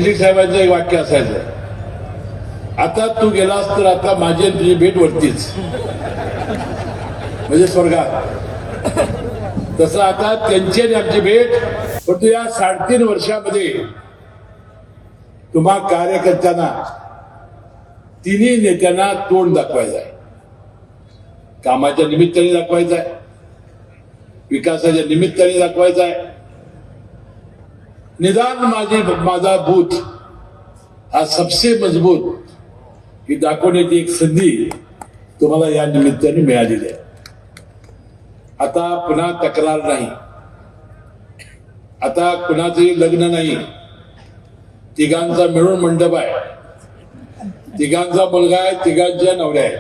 मंडलिक साहेबांचं एक वाक्य असायचं, आता तू गेलास तर आता माझी तुझी भेट वरतीच, म्हणजे स्वर्गात. तसं आता त्यांची आणि आमची भेट. परंतु या 3.5 वर्षामध्ये तुम्हा कार्यकर्त्यांना, तिन्ही नेत्यांना तोंड दाखवायचं आहे. कामाच्या निमित्ताने दाखवायचं आहे, विकासाच्या निमित्ताने दाखवायचं आहे. निदान माझा बूथ हा सबसे मजबूत ही दाखवण्याची एक संधी तुम्हाला या निमित्ताने मिळालेली आहे. आता पुन्हा तक्रार नाही, आता कुणाचंही लग्न नाही, तिघांचा मिळून मंडप आहे, तिघांचा मुलगा आहे, तिघांच्या नवऱ्या आहेत.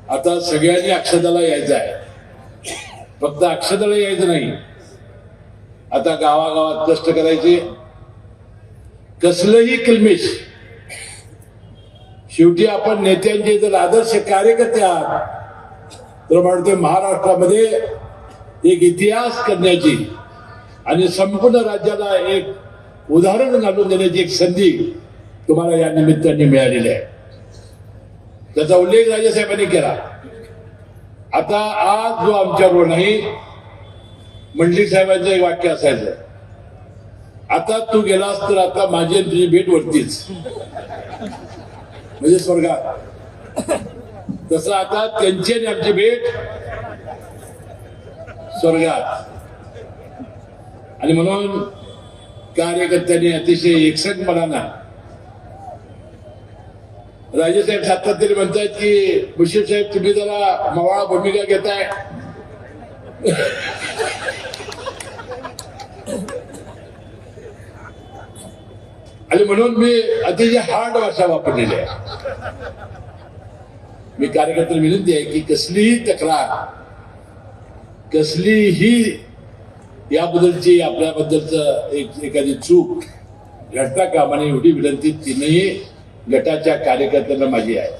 आता सगळ्यांनी अक्षदाला यायचं आहे. फक्त अक्षदाला यायचं नाही, आता गावागावात कष्ट करायचे. कसलंही किल्मिश, शेवटी आपण नेत्यांचे जर आदर्श कार्यकर्ते आहात तर म्हणते महाराष्ट्रामध्ये एक इतिहास करण्याची आणि संपूर्ण राज्याला एक उदाहरण घालून देण्याची एक संधी तुम्हाला या निमित्ताने मिळालेली आहे. त्याचा उल्लेख राजेसाहेबांनी केला. आता आज जो आमच्याबरोबर नाही, मंडलिक साहेबांचं एक वाक्य असायचं, आता तू गेलास तर आता माझी तुझी भेट वरतीच, म्हणजे स्वर्गात. तसं आता त्यांची आणि आमची भेट स्वर्गात. आणि म्हणून कार्यकर्त्यांनी अतिशय एकसटपणानं, राजेसाहेब सातत्याने म्हणतात की मुश्रीफ साहेब तुम्ही जरा मवाळा भूमिका घेताय. आणि म्हणून मी अतिशय हार्ड भाषा वापरलेली आहे. मी कार्यकर्त्यांना विनंती आहे की कसलीही तक्रार, कसलीही याबद्दलची आपल्याबद्दलच एखादी चूक घडता कामा नये एवढी विनंती तीनही गटाच्या कार्यकर्त्यांना माझी आहे.